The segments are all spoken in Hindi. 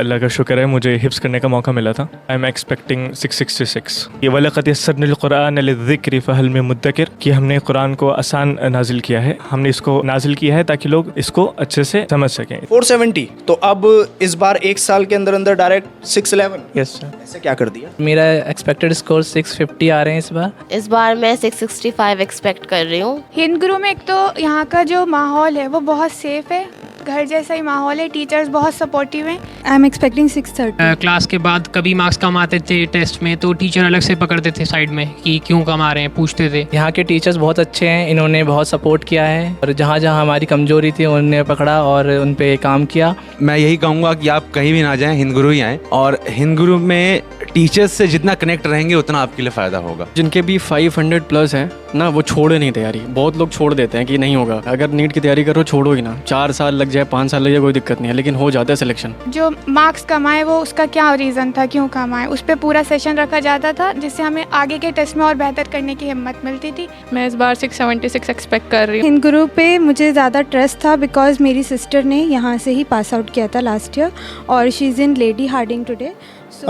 अल्लाह का शुक्र है मुझे हिफ्स करने का मौका मिला था। I am expecting 666। ये वलक़द यस्सरनल क़ुरआन लिज़्ज़िक्रि फ़हल मिन मुद्दकिर कि हमने कुरान को आसान नाजिल किया है, हमने इसको नाजिल किया है ताकि लोग इसको अच्छे से समझ सकें। 470 तो अब इस बार एक साल के अंदर अंदर डायरेक्ट 611। Yes sir. ऐसे क्या कर दिया? मेरा एक्सपेक्टेड स्कोर 650 आ रहे हैं इस बार। इस बार मैं 665 एक्सपेक्ट कर रही हूँ। हिंद गुरु में एक तो यहाँ का जो माहौल है वो बहुत सेफ है, घर जैसा ही माहौल है, टीचर्स बहुत सपोर्टिव हैं। I am expecting 630। क्लास के बाद कभी मार्क्स कम आते थे टेस्ट में तो टीचर अलग से पकड़ते थे साइड में कि क्यों कम आ रहे हैं, पूछते थे। यहाँ के टीचर्स बहुत अच्छे हैं, इन्होंने बहुत सपोर्ट किया है और जहाँ जहाँ हमारी कमजोरी थी उन्होंने पकड़ा और उन पे काम किया। मैं यही कहूँगा कि आप कहीं भी ना जाएं, हिंद गुरु ही आएँ और हिंद गुरु में टीचर्स से जितना कनेक्ट रहेंगे उतना आपके लिए फ़ायदा होगा। जिनके भी 500 प्लस हैं ना, वो छोड़े नहीं तैयारी। बहुत लोग छोड़ देते हैं कि नहीं होगा, अगर नीट की तैयारी करो छोड़ो ही ना, 4 साल लग जाए 5 साल लग जाए कोई दिक्कत नहीं है, लेकिन हो जाता है सिलेक्शन। जो मार्क्स कम आए वो उसका क्या रीज़न था, क्यों कम आए, उस पर पूरा सेशन रखा जाता था जिससे हमें आगे के टेस्ट में और बेहतर करने की हिम्मत मिलती थी। मैं इस बार 676 एक्सपेक्ट कर रही हूँ। हिंद गुरु पे मुझे ज़्यादा ट्रस्ट था बिकॉज मेरी सिस्टर ने यहाँ से ही पास आउट किया था लास्ट ईयर और she is in Lady Hardinge today.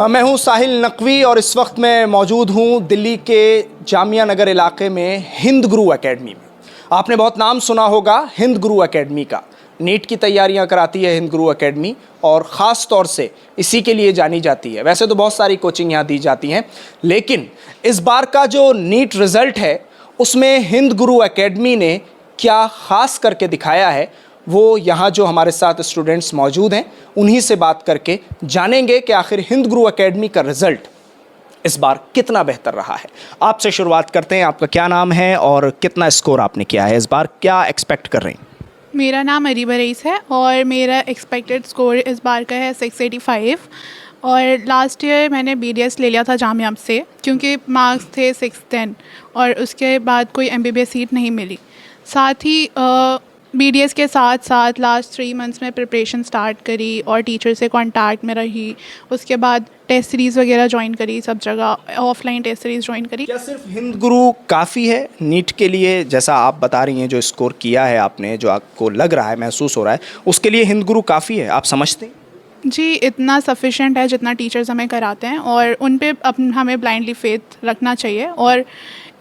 मैं हूं साहिल नकवी और इस वक्त मैं मौजूद हूं दिल्ली के जामिया नगर इलाके में हिंद गुरु एकेडमी में। आपने बहुत नाम सुना होगा हिंद गुरु एकेडमी का। नीट की तैयारियां कराती है हिंद गुरु एकेडमी और ख़ास तौर से इसी के लिए जानी जाती है। वैसे तो बहुत सारी कोचिंग यहाँ दी जाती हैं, लेकिन इस बार का जो नीट रिज़ल्ट है उसमें हिंद गुरु एकेडमी ने क्या ख़ास करके दिखाया है, वो यहाँ जो हमारे साथ स्टूडेंट्स मौजूद हैं उन्हीं से बात करके जानेंगे कि आखिर हिंद गुरु एकेडमी का रिज़ल्ट इस बार कितना बेहतर रहा है। आपसे शुरुआत करते हैं, आपका क्या नाम है और कितना स्कोर आपने किया है, इस बार क्या एक्सपेक्ट कर रहे हैं? मेरा नाम अरीबा रईस है और मेरा एक्सपेक्टेड स्कोर इस बार का है 685 और लास्ट ईयर मैंने BDS ले लिया था जामिया से क्योंकि मार्क्स थे 610 और उसके बाद कोई MBBS सीट नहीं मिली। साथ ही BDS के साथ साथ लास्ट 3 मंथ्स में प्रिपरेशन स्टार्ट करी और टीचर से कांटेक्ट में रही। उसके बाद टेस्ट सीरीज़ वगैरह ज्वाइन करी, सब जगह ऑफलाइन टेस्ट सीरीज़ ज्वाइन करी। क्या सिर्फ हिंद गुरु काफ़ी है नीट के लिए? जैसा आप बता रही हैं, जो स्कोर किया है आपने, जो आपको लग रहा है, महसूस हो रहा है, उसके लिए हिंद गुरु काफ़ी है, आप समझते हैं? जी, इतना सफिशेंट है जितना टीचर्स हमें कराते हैं और उन पे हमें ब्लाइंडली फेथ रखना चाहिए। और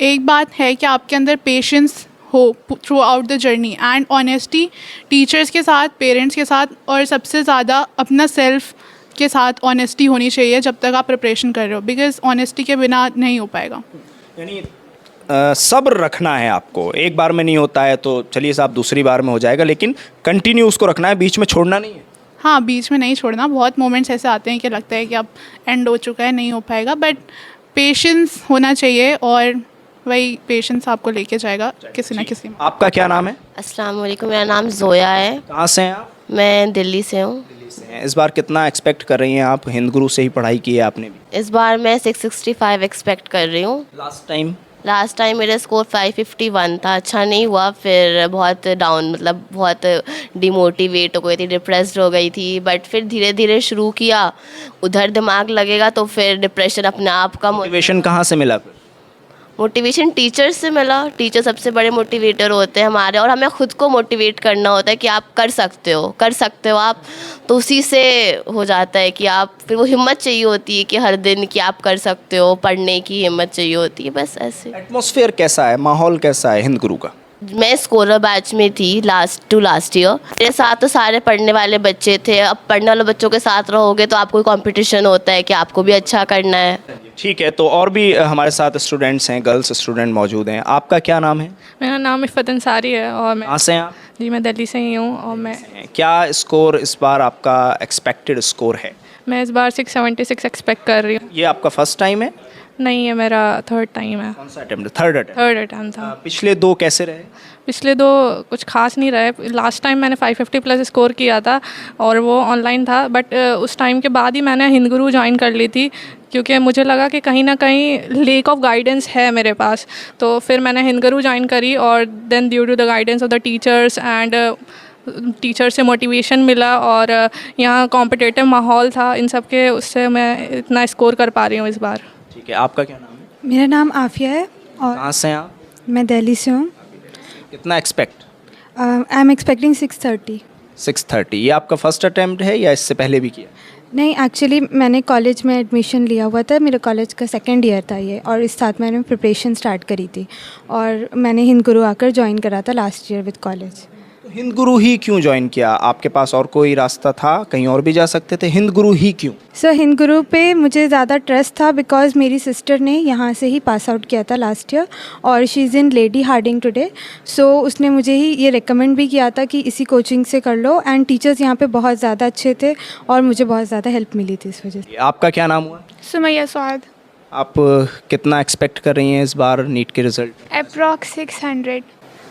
एक बात है कि आपके अंदर पेशेंस हो through out the journey and honesty teachers के साथ, पेरेंट्स के साथ और सबसे ज़्यादा अपना सेल्फ के साथ ऑनेस्टी होनी चाहिए जब तक आप प्रिपरेशन कर रहे हो, बिकॉज ऑनेस्टी के बिना नहीं हो पाएगा। यानी सब्र रखना है आपको। एक बार में नहीं होता है तो चलिए साहब दूसरी बार में हो जाएगा, लेकिन कंटिन्यू उसको रखना है, बीच में छोड़ना नहीं है। हाँ, बीच में नहीं छोड़ना। बहुत मोमेंट्स ऐसे आते हैं कि लगता है कि अब एंड हो चुका है, नहीं हो पाएगा, बट पेशेंस होना चाहिए और वही पेशेंस आपको लेके जाएगा किसी ना किसी में। आपका क्या नाम है? अस्सलाम वालेकुम, मेरा नाम जोया है। कहाँ से हैं आप? मैं दिल्ली से हूँ। दिल्ली से हैं। इस बार कितना एक्सपेक्ट कर रही हैं आप? हिंद गुरु से ही पढ़ाई की है आपने भी। इस बार मैं 665 एक्सपेक्ट कर रही हूँ। लास्ट टाइम मेरा स्कोर 551 था, अच्छा नहीं हुआ, फिर बहुत डाउन, मतलब बहुत डिमोटिवेट हो गई थी, डिप्रेस्ड हो गई थी, बट फिर धीरे धीरे शुरू किया, उधर दिमाग लगेगा तो फिर डिप्रेशन अपने आप का। मोटिवेशन कहाँ से मिला? मोटिवेशन टीचर से मिला। टीचर सबसे बड़े मोटिवेटर होते हैं हमारे और हमें ख़ुद को मोटिवेट करना होता है कि आप कर सकते हो आप, तो उसी से हो जाता है कि आप, फिर वो हिम्मत चाहिए होती है कि हर दिन कि आप कर सकते हो, पढ़ने की हिम्मत चाहिए होती है, बस ऐसे। एटमॉस्फेयर कैसा है, माहौल कैसा है हिंद गुरु का? मैं स्कॉलर बैच में थी लास्ट ईयर। मेरे साथ तो सारे पढ़ने वाले बच्चे थे। अब पढ़ने वाले बच्चों के साथ रहोगे तो आपको कंपटीशन होता है कि आपको भी अच्छा करना है। ठीक है, तो और भी हमारे साथ स्टूडेंट्स हैं, गर्ल्स स्टूडेंट मौजूद हैं। आपका क्या नाम है? मेरा नाम इफ़त अंसारी है और मैं। कहाँ से हैं आप? जी, मैं दिल्ली से ही हूँ। और मैं क्या स्कोर इस बार आपका एक्सपेक्टेड स्कोर है? मैं इस बार 676 एक्सपेक्ट कर रही हूँ। ये आपका फर्स्ट टाइम है? नहीं, ये मेरा थर्ड टाइम है। कौन सा अटेम्प्ट? थर्ड अटेम्प्ट था। पिछले 2 कैसे रहे? पिछले 2 कुछ खास नहीं रहे। लास्ट टाइम मैंने 550 प्लस स्कोर किया था और वो ऑनलाइन था, बट उस टाइम के बाद ही मैंने हिंद गुरु ज्वाइन कर ली थी क्योंकि मुझे लगा कि कहीं ना कहीं लेक ऑफ गाइडेंस है मेरे पास, तो फिर मैंने हिंद गुरु ज्वाइन करी और then due to the guidance of the teachers and teacher से मोटिवेशन मिला और यहाँ कॉम्पिटिटिव माहौल था, इन सब के उससे मैं इतना स्कोर कर पा रही हूँ इस बार। ठीक है, आपका क्या नाम है? मेरा नाम आफिया है और कहाँ से हैं आप? मैं दिल्ली से हूँ। कितना एक्सपेक्ट? I am expecting 630। 630। ये आपका फर्स्ट अटेम्प्ट है या इससे पहले भी किया? नहीं, एक्चुअली मैंने कॉलेज में एडमिशन लिया हुआ था, मेरे कॉलेज का सेकंड ईयर था ये, और इस साथ मैंने प्रिपरेशन स्टार्ट करी थी और मैंने हिंद गुरु आकर ज्वाइन करा था लास्ट ईयर विद कॉलेज। तो हिंद गुरु ही क्यों ज्वाइन किया? आपके पास और कोई रास्ता था? कहीं और भी जा सकते थे, हिंद गुरु ही क्यों? सर, हिंद गुरु पे मुझे ज़्यादा ट्रस्ट था बिकॉज मेरी सिस्टर ने यहाँ से ही पास आउट किया था लास्ट ईयर और she is in Lady Hardinge today. So उसने मुझे ही ये रिकमेंड भी किया था कि इसी कोचिंग से कर लो, एंड टीचर्स यहाँ पे बहुत ज़्यादा अच्छे थे और मुझे बहुत ज़्यादा हेल्प मिली थी इस वजह से। आपका क्या नाम हुआ? सुमैया स्वाद। आप कितना एक्सपेक्ट कर रही हैं इस बार नीट के रिजल्ट? अप्रॉक्स 600।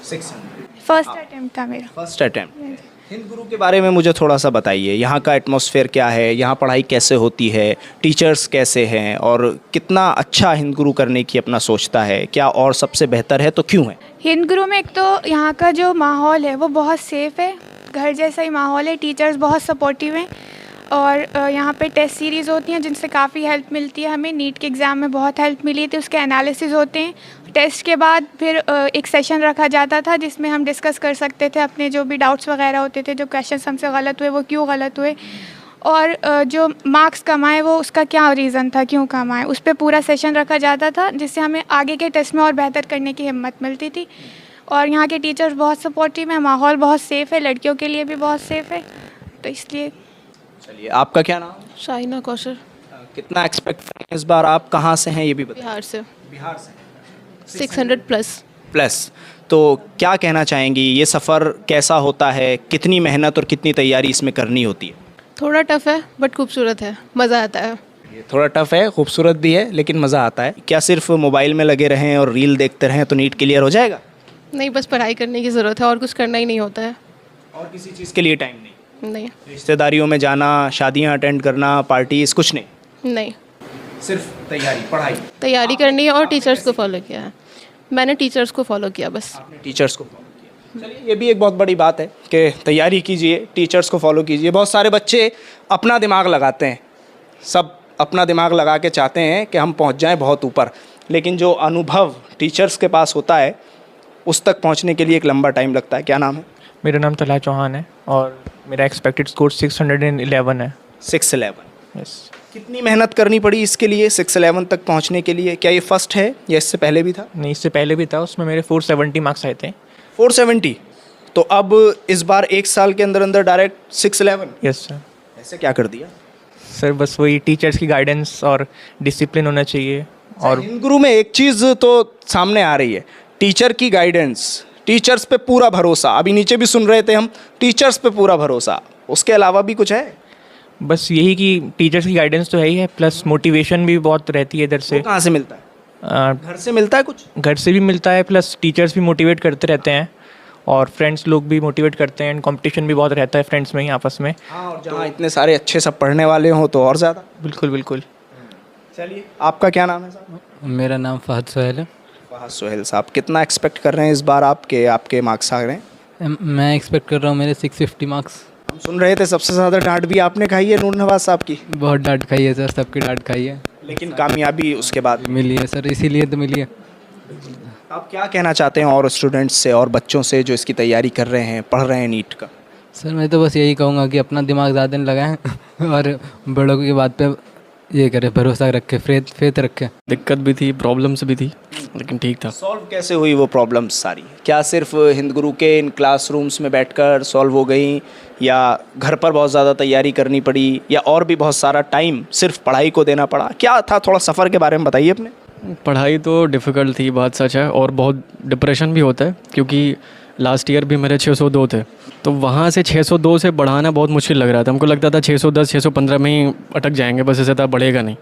600 फर्स्ट अटेम्प्ट था मेरा। First attempt. हिंद गुरु के बारे में मुझे थोड़ा सा बताइए, यहाँ का एटमॉस्फेयर क्या है, यहाँ पढ़ाई कैसे होती है, टीचर्स कैसे हैं और कितना अच्छा हिंद गुरु करने की अपना सोचता है, क्या और सबसे बेहतर है तो क्यों है? हिंद गुरु में एक तो यहाँ का जो माहौल है वो बहुत सेफ़ है, घर जैसा ही माहौल है, टीचर्स बहुत सपोर्टिव हैं और यहाँ पे टेस्ट सीरीज़ होती हैं जिनसे काफ़ी हेल्प मिलती है हमें। नीट के एग्ज़ाम में बहुत हेल्प मिली थी, उसके एनालिसिस होते हैं। टेस्ट के बाद फिर एक सेशन रखा जाता था जिसमें हम डिस्कस कर सकते थे अपने जो भी डाउट्स वगैरह होते थे, जो क्वेश्चंस हमसे गलत हुए वो क्यों गलत हुए, और जो मार्क्स कम आए वो उसका क्या रीज़न था, क्यों कम आए, उस पर पूरा सेशन रखा जाता था जिससे हमें आगे के टेस्ट में और बेहतर करने की हिम्मत मिलती थी। और यहाँ के टीचर्स बहुत सपोर्टिव हैं, माहौल बहुत सेफ़ है, लड़कियों के लिए भी बहुत सेफ़ है, तो इसलिए। चलिए, आपका क्या नाम? शाइना कौशल। कितना एक्सपेक्ट कर रहे हैं इस बार आप? कहाँ से हैं ये भी बताइए। बिहार से। बिहार से 600 प्लस। तो क्या कहना चाहेंगी, ये सफ़र कैसा होता है, कितनी मेहनत और कितनी तैयारी इसमें करनी होती है? थोड़ा टफ है बट खूबसूरत है, मज़ा आता है। ये थोड़ा टफ है, खूबसूरत भी है, लेकिन मज़ा आता है। क्या सिर्फ मोबाइल में लगे रहें और रील देखते रहें तो नीट क्लियर हो जाएगा? नहीं, बस पढ़ाई करने की ज़रूरत है और कुछ करना ही नहीं होता है। और किसी चीज़ के लिए टाइम नहीं? नहीं। रिश्तेदारियों में जाना, शादियां अटेंड करना, पार्टीज, कुछ नहीं? नहीं, सिर्फ तैयारी, पढ़ाई। तैयारी करनी है और टीचर्स को फॉलो किया है। मैंने टीचर्स को फॉलो किया बस। आपने टीचर्स को फॉलो किया। चलिए, ये भी एक बहुत बड़ी बात है कि तैयारी कीजिए, टीचर्स को फॉलो कीजिए। बहुत सारे बच्चे अपना दिमाग लगाते हैं, सब अपना दिमाग लगा के चाहते हैं कि हम पहुंच जाएं बहुत ऊपर, लेकिन जो अनुभव टीचर्स के पास होता है उस तक पहुंचने के लिए एक लंबा टाइम लगता है। क्या नाम है? मेरा नाम तलहा चौहान है और मेरा एक्सपेक्टेड स्कोर 611 है। 611। यस। कितनी मेहनत करनी पड़ी इसके लिए, 611 तक पहुंचने के लिए? क्या ये फर्स्ट है या इससे पहले भी था? नहीं, इससे पहले भी था, उसमें मेरे 470 मार्क्स आए थे। 470? तो अब इस बार एक साल के अंदर अंदर डायरेक्ट 611? Yes sir. ऐसे क्या कर दिया? सर बस वही टीचर्स की गाइडेंस और डिसिप्लिन होना चाहिए। और हिंद गुरु में एक चीज़ तो सामने आ रही है, टीचर की गाइडेंस, टीचर्स पे पूरा भरोसा। अभी नीचे भी सुन रहे थे हम, टीचर्स पे पूरा भरोसा, उसके अलावा भी कुछ है? बस यही कि टीचर्स की गाइडेंस तो है ही है, प्लस मोटिवेशन भी बहुत रहती है इधर से। कहाँ से मिलता है? घर से मिलता है कुछ? घर से भी मिलता है, प्लस टीचर्स भी मोटिवेट करते रहते हैं और फ्रेंड्स लोग भी मोटिवेट करते हैं, एंड कंपटीशन भी बहुत रहता है फ्रेंड्स में ही आपस में। हाँ, और जहाँ इतने सारे अच्छे सब पढ़ने वाले हों तो और ज़्यादा। बिल्कुल बिल्कुल। चलिए, आपका क्या नाम है साहब? मेरा नाम फहद सोहेल है। फहद सोहेल साहब, कितना एक्सपेक्ट कर रहे हैं इस बार आपके मार्क्स आ रहे हैं? मैं एक्सपेक्ट कर रहा हूँ मेरे 650 मार्क्स। हम सुन रहे थे सबसे ज़्यादा डांट भी आपने खाई है नूर नवाज साहब की। बहुत डांट खाई है सर, सबकी डांट खाई है, लेकिन कामयाबी उसके बाद मिली है सर, इसीलिए तो मिली है। आप क्या कहना चाहते हैं और स्टूडेंट्स से और बच्चों से जो इसकी तैयारी कर रहे हैं, पढ़ रहे हैं नीट का? सर मैं तो बस यही कहूँगा कि अपना दिमाग ज़्यादा नहीं लगाएं और बड़ों की बात पे ये करे, भरोसा रखे, फेथ रखे। दिक्कत भी थी, प्रॉब्लम्स भी थी, लेकिन ठीक था। सॉल्व कैसे हुई वो प्रॉब्लम्स सारी? क्या सिर्फ हिंद गुरु के इन क्लासरूम्स में बैठकर सॉल्व हो गई, या घर पर बहुत ज़्यादा तैयारी करनी पड़ी, या और भी बहुत सारा टाइम सिर्फ पढ़ाई को देना पड़ा? क्या था, थोड़ा सफ़र के बारे में बताइए अपने। पढ़ाई तो डिफ़िकल्ट थी, बात सच है, और बहुत डिप्रेशन भी होता है क्योंकि लास्ट ईयर भी मेरे 602 थे, तो वहाँ से 602 से बढ़ाना बहुत मुश्किल लग रहा था। हमको लगता था 610 615 में ही अटक जाएंगे, बस इससे ज़्यादा बढ़ेगा नहीं।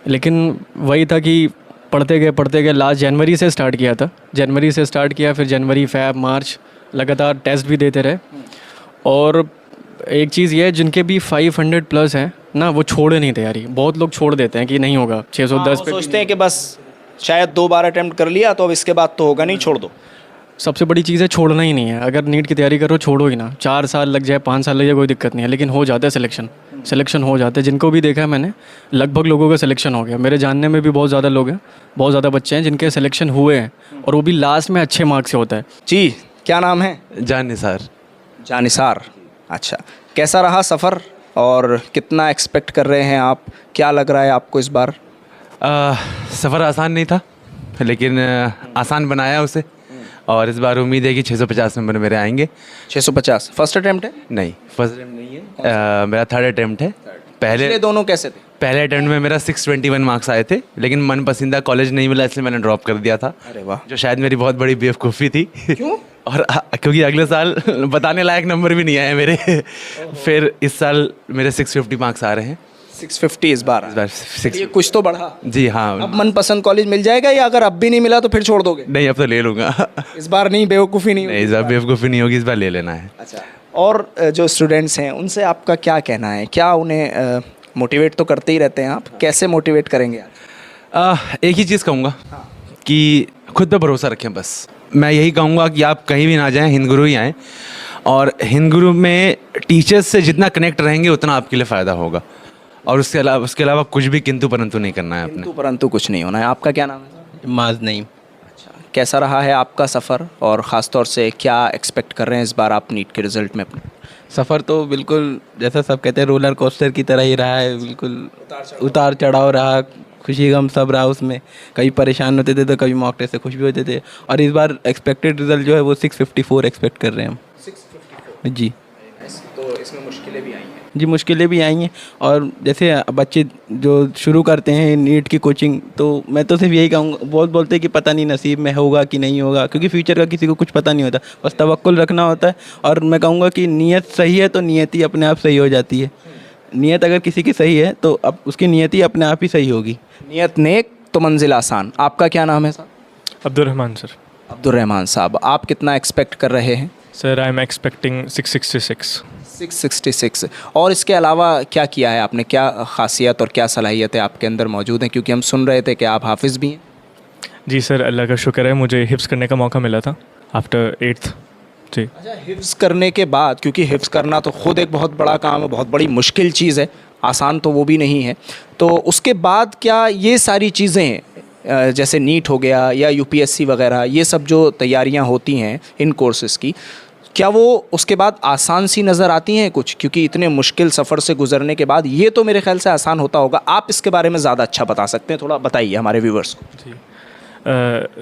लेकिन वही था कि पढ़ते गए लास्ट जनवरी से स्टार्ट किया था, जनवरी से स्टार्ट किया, फिर जनवरी फैब मार्च लगातार टेस्ट भी देते रहे। और एक चीज़ ये है, जिनके भी 500 प्लस हैं ना, वो छोड़े नहीं तैयारी। बहुत लोग छोड़ देते हैं कि नहीं होगा 610 पे, सोचते हैं कि बस शायद 2 बार अटेम्प्ट कर लिया तो अब इसके बाद तो होगा नहीं, छोड़ दो। सबसे बड़ी चीज़ है छोड़ना ही नहीं है। अगर नीट की तैयारी करो, छोड़ो ही ना। 4 साल लग जाए, 5 साल लग जाए, कोई दिक्कत नहीं है, लेकिन हो जाता है सिलेक्शन हो जाता है। जिनको भी देखा है मैंने, लगभग लोगों का सिलेक्शन हो गया। मेरे जानने में भी बहुत ज़्यादा लोग हैं, बहुत ज़्यादा बच्चे हैं जिनके सिलेक्शन हुए हैं, और वो भी लास्ट में अच्छे मार्क्स से होता है। जी, क्या नाम है? जानिसार। जानिसार, अच्छा। कैसा रहा सफ़र और कितना एक्सपेक्ट कर रहे हैं आप, क्या लग रहा है आपको इस बार? सफ़र आसान नहीं था, लेकिन आसान बनाया उसे, और इस बार उम्मीद है कि 650 नंबर मेरे आएंगे। 650 फर्स्ट अटेम्प्ट है? नहीं, फर्स्ट अटेम्प्ट नहीं है, मेरा थर्ड अटेम्प्ट है। पिछले दोनों कैसे थे? पहले अटेम्प्ट में मेरा 621 मार्क्स आए थे, लेकिन मन पसंदीदा कॉलेज नहीं मिला, इसलिए मैंने ड्रॉप कर दिया था। अरे वाह, जो शायद मेरी बहुत बड़ी बेवकूफ़ी थी। क्यों? और क्योंकि अगले साल बताने लायक नंबर भी नहीं आए मेरे। फिर इस साल मेरे 650 मार्क्स आ रहे हैं। 650 इस बार? ये कुछ तो बढ़ा। जी हाँ। अब मनपसंद कॉलेज मिल जाएगा, या अगर अब भी नहीं मिला तो फिर छोड़ दोगे? नहीं, अब तो ले लूँगा। इस बार नहीं, बेवकूफ़ी नहीं नहीं, इस बार बेवकूफ़ी नहीं होगी, इस बार ले लेना है। अच्छा, और जो स्टूडेंट्स हैं उनसे आपका क्या कहना है? क्या उन्हें मोटिवेट तो करते ही रहते हैं आप, कैसे मोटिवेट करेंगे आप? एक ही चीज़ कहूँगा कि खुद पे भरोसा रखें बस। मैं यही कहूँगा कि आप कहीं भी ना जाएं, हिंद गुरु ही आएँ, और हिंद गुरु में टीचर्स से जितना कनेक्ट रहेंगे उतना आपके लिए फ़ायदा होगा, और उसके अलावा कुछ भी किंतु परंतु नहीं करना है आपने। किंतु परंतु कुछ नहीं होना है। आपका क्या नाम है? माज नहीं। अच्छा, कैसा रहा है आपका सफ़र, और ख़ास तौर से क्या एक्सपेक्ट कर रहे हैं इस बार आप नीट के रिज़ल्ट में अपने? सफ़र तो बिल्कुल जैसा सब कहते हैं रोलर कोस्टर की तरह ही रहा है, बिल्कुल उतार चढ़ाव रहा, खुशी गम सब रहा उसमें। कभी परेशान होते थे तो कभी मॉक टेस्ट से खुश भी होते थे, और इस बार एक्सपेक्टेड रिजल्ट जो है वो 654 एक्सपेक्ट कर रहे हैं हम। 654 जी। तो इसमें मुश्किलें भी आई हैं? जी, मुश्किलें भी आई हैं, और जैसे बच्चे जो शुरू करते हैं नीट की कोचिंग, तो मैं तो सिर्फ यही कहूँगा, बहुत बोलते हैं कि पता नहीं नसीब में होगा कि नहीं होगा, क्योंकि फ्यूचर का किसी को कुछ पता नहीं होता, बस तवक्कुल रखना होता है। और मैं कहूँगा कि नीयत सही है तो नियत ही अपने आप सही हो जाती है। नियत अगर किसी की सही है तो अब उसकी नियत ही अपने आप ही सही होगी। नियत नेक तो मंजिल आसान। आपका क्या नाम है सर? Abdurrahman sir. अब्दुर्रहमान साहब, आप कितना एक्सपेक्ट कर रहे हैं? Sir I am expecting 666। 666। और इसके अलावा क्या किया है आपने? क्या खासियत और क्या सलाहियतें आपके अंदर मौजूद हैं, क्योंकि हम सुन रहे थे कि आप हाफिज़ भी हैं? जी सर, अल्लाह का शुक्र है, मुझे हिफ्ज़ करने का मौका मिला था आफ्टर 8th। जी। अच्छा, हिफ्ज़ करने के बाद, क्योंकि हिफ्ज़ करना तो ख़ुद एक बहुत बड़ा काम है, बहुत बड़ी मुश्किल चीज़ है, आसान तो वो भी नहीं है, तो उसके बाद क्या ये सारी चीज़ें जैसे नीट हो गया या यूपीएससी वगैरह, ये सब जो तैयारियां होती हैं इन कोर्सेज़ की, क्या वो उसके बाद आसान सी नज़र आती हैं कुछ? क्योंकि इतने मुश्किल सफ़र से गुजरने के बाद ये तो मेरे ख्याल से आसान होता होगा। आप इसके बारे में ज़्यादा अच्छा बता सकते हैं, थोड़ा बताइए हमारे व्यूवर्स को।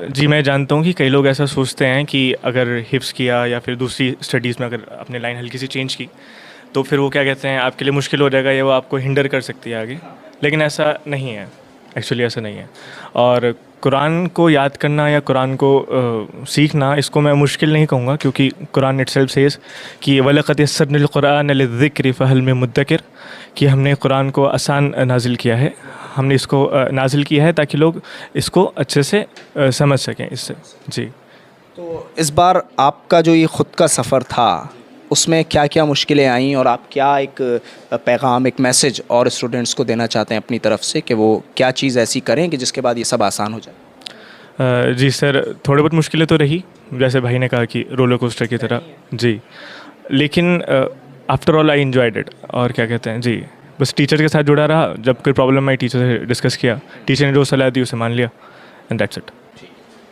जी, मैं जानता हूँ कि कई लोग ऐसा सोचते हैं कि अगर हिफ्ज़ किया या फिर दूसरी स्टडीज़ में अगर अपने लाइन हल्की सी चेंज की तो फिर वो क्या कहते हैं आपके लिए मुश्किल हो जाएगा या वो आपको हिंडर कर सकती है आगे, लेकिन ऐसा नहीं है। एक्चुअली ऐसा नहीं है। और कुरान को याद करना या कुरान को सीखना, इसको मैं मुश्किल नहीं कहूँगा, क्योंकि कुरान इटसेल्फ सेज़ कि वलक़द यस्सरनल कुरान लिज़्ज़िक्रि फ़हल मिन मुद्दकिर, कि हमने कुरान को आसान नाजिल किया है, हमने इसको नाजिल किया है ताकि लोग इसको अच्छे से समझ सकें इससे। जी। तो इस बार आपका जो ये ख़ुद का सफ़र था उसमें क्या क्या मुश्किलें आईं, और आप क्या एक पैगाम, एक मैसेज और स्टूडेंट्स को देना चाहते हैं अपनी तरफ से कि वो क्या चीज़ ऐसी करें कि जिसके बाद ये सब आसान हो जाए? जी सर, थोड़ी बहुत मुश्किलें तो रही, जैसे भाई ने कहा कि रोलर कोस्टर की तरह। जी, लेकिन after all I enjoyed it. और क्या कहते हैं, जी, बस टीचर के साथ जुड़ा रहा, जब कोई प्रॉब्लम आई टीचर से डिस्कस किया, टीचर ने जो सलाह दी उसे मान लिया, एंड दैट्स इट।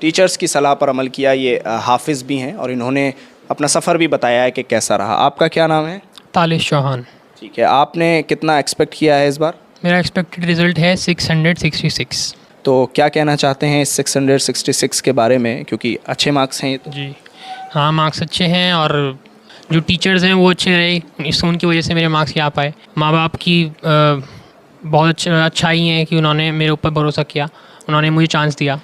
टीचर्स की सलाह पर अमल किया। ये हाफिज़ भी हैं और इन्होंने अपना सफ़र भी बताया है कि कैसा रहा। आपका क्या नाम है? तालिश चौहान। ठीक है, आपने कितना एक्सपेक्ट किया है इस बार? मेरा एक्सपेक्टेड रिज़ल्ट है 666। तो क्या कहना चाहते हैं इस 666 के बारे में, क्योंकि अच्छे मार्क्स हैं ये तो? जी हाँ, मार्क्स अच्छे हैं, और जो टीचर्स हैं वो अच्छे रहे, इस उनकी वजह से मेरे मार्क्स यहाँ पाए। माँ बाप की बहुत अच्छाई है कि उन्होंने मेरे ऊपर भरोसा किया, उन्होंने मुझे चांस दिया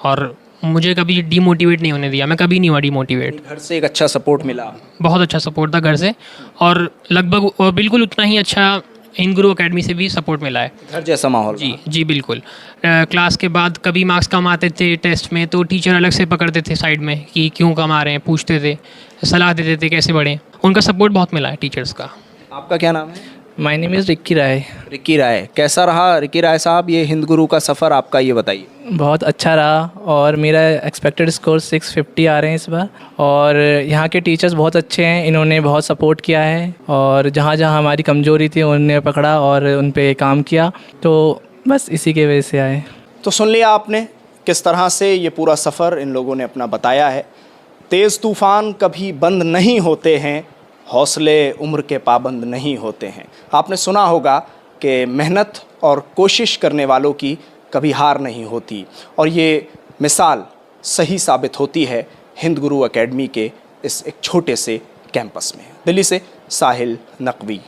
और मुझे कभी डीमोटिवेट नहीं होने दिया। मैं कभी नहीं हुआ डीमोटिवेट। घर से एक अच्छा सपोर्ट मिला? बहुत अच्छा सपोर्ट था घर से, और लगभग और बिल्कुल उतना ही अच्छा हिंद गुरु एकेडमी से भी सपोर्ट मिला है। घर जैसा माहौल? जी जी बिल्कुल। क्लास के बाद कभी मार्क्स कम आते थे टेस्ट में तो टीचर अलग से पकड़ते थे साइड में कि क्यों कम आ रहे हैं, पूछते थे, सलाह देते थे कैसे बढ़ें। उनका सपोर्ट बहुत मिला है टीचर्स का। आपका क्या नाम है? My name is Ricky Rai. Ricky Rai, कैसा रहा रिक्की राय साहब ये हिंद गुरु का सफ़र आपका, ये बताइए। बहुत अच्छा रहा, और मेरा एक्सपेक्टेड स्कोर 650 आ रहे हैं इस बार, और यहाँ के टीचर्स बहुत अच्छे हैं, इन्होंने बहुत सपोर्ट किया है, और जहाँ जहाँ हमारी कमज़ोरी थी उन्होंने पकड़ा और उन पे काम किया, तो बस इसी के वजह से आए। तो सुन लिया आपने किस तरह से ये पूरा सफ़र इन लोगों ने अपना बताया है। तेज़ तूफ़ान कभी बंद नहीं होते हैं, हौसले उम्र के पाबंद नहीं होते हैं। आपने सुना होगा कि मेहनत और कोशिश करने वालों की कभी हार नहीं होती, और ये मिसाल सही साबित होती है हिंद गुरु एकेडमी के इस एक छोटे से कैंपस में। दिल्ली से साहिल नकवी।